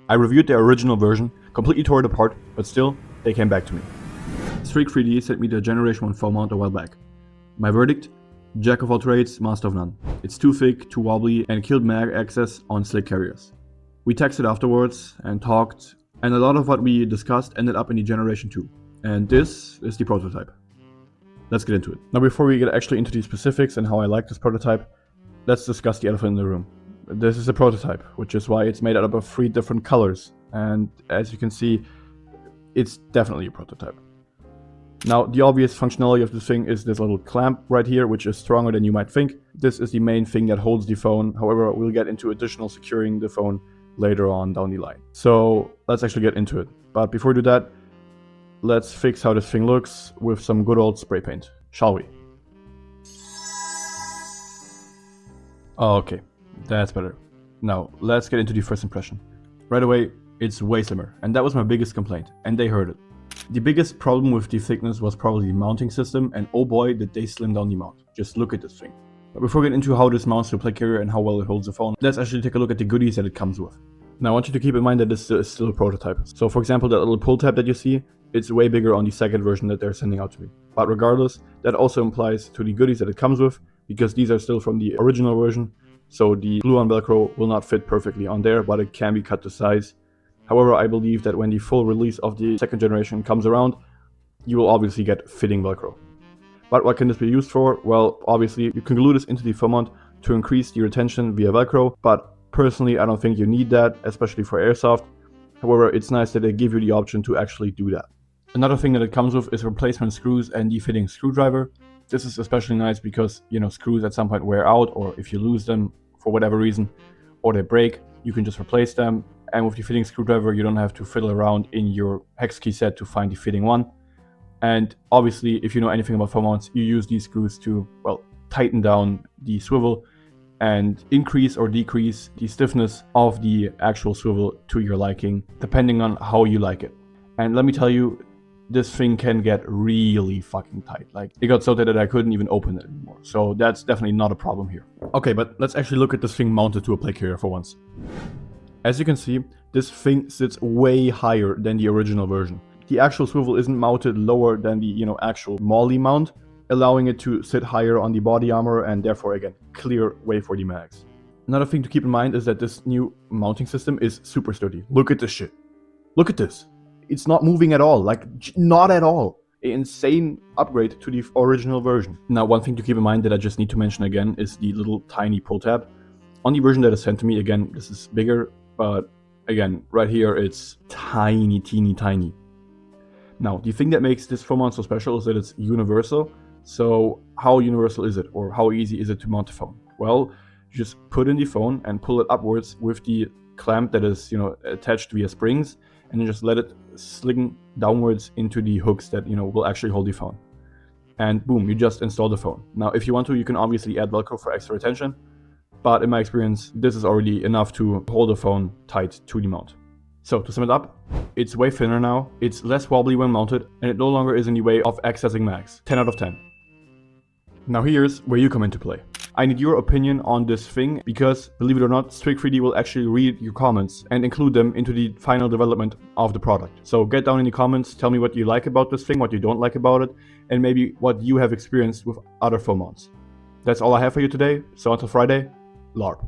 I reviewed their original version, completely tore it apart, but still, they came back to me. STRIK3D sent me the Generation 1 foam mount a while back. My verdict? Jack of all trades, master of none. It's too thick, too wobbly, and killed mag access on slick carriers. We texted afterwards and talked, and a lot of what we discussed ended up in the Generation 2. And this is the prototype. Let's get into it. Now before we get actually into the specifics and how I like this prototype, let's discuss the elephant in the room. This is a prototype, which is why it's made out of 3 different colors. And as you can see, it's definitely a prototype. Now, the obvious functionality of this thing is this little clamp right here, which is stronger than you might think. This is the main thing that holds the phone. However, we'll get into additional securing the phone later on down the line. So let's actually get into it. But before we do that, let's fix how this thing looks with some good old spray paint, shall we? Okay, that's better. Now, let's get into the first impression. Right away, it's way slimmer, and that was my biggest complaint, and they heard it. The biggest problem with the thickness was probably the mounting system, and oh boy did they slim down the mount. Just look at this thing. But before we get into how this mounts to a play carrier and how well it holds the phone, let's actually take a look at the goodies that it comes with. Now I want you to keep in mind that this is still a prototype. So for example, that little pull tab that you see, it's way bigger on the second version that they're sending out to me. But regardless, that also implies to the goodies that it comes with, because these are still from the original version. So the glue-on Velcro will not fit perfectly on there, but it can be cut to size. However, I believe that when the full release of the second generation comes around, you will obviously get fitting Velcro. But what can this be used for? Well, obviously you can glue this into the foam mount to increase the retention via Velcro, but personally I don't think you need that, especially for airsoft. However, it's nice that they give you the option to actually do that. Another thing that it comes with is replacement screws and the fitting screwdriver. This is especially nice because, screws at some point wear out, or if you lose them for whatever reason, or they break, you can just replace them. And with the fitting screwdriver, you don't have to fiddle around in your hex key set to find the fitting one. And obviously, if you know anything about foam mounts, you use these screws to, well, tighten down the swivel and increase or decrease the stiffness of the actual swivel to your liking, depending on how you like it. And let me tell you, this thing can get really fucking tight. Like, it got so tight that I couldn't even open it anymore. So that's definitely not a problem here. Okay, but let's actually look at this thing mounted to a play carrier for once. As you can see, this thing sits way higher than the original version. The actual swivel isn't mounted lower than the, actual MOLLE mount, allowing it to sit higher on the body armor and therefore, again, clear way for the mags. Another thing to keep in mind is that this new mounting system is super sturdy. Look at this shit. Look at this. It's not moving at all, like, not at all. An insane upgrade to the original version. Now, one thing to keep in mind that I just need to mention again is the little tiny pull tab. On the version that is sent to me, again, this is bigger, but again, right here, it's tiny, teeny, tiny. Now, the thing that makes this foam mount so special is that it's universal. So how universal is it, or how easy is it to mount the phone? Well, you just put in the phone and pull it upwards with the clamp that is, attached via springs, and then just let it sling downwards into the hooks that, will actually hold the phone. And boom, you just install the phone. Now, if you want to, you can obviously add Velcro for extra retention. But in my experience, this is already enough to hold the phone tight to the mount. So to sum it up, it's way thinner now, it's less wobbly when mounted, and it no longer is in the way of accessing mags. 10 out of 10. Now here's where you come into play. I need your opinion on this thing because, believe it or not, STRIK3D will actually read your comments and include them into the final development of the product. So get down in the comments, tell me what you like about this thing, what you don't like about it, and maybe what you have experienced with other foam mounts. That's all I have for you today, so until Friday, LARP.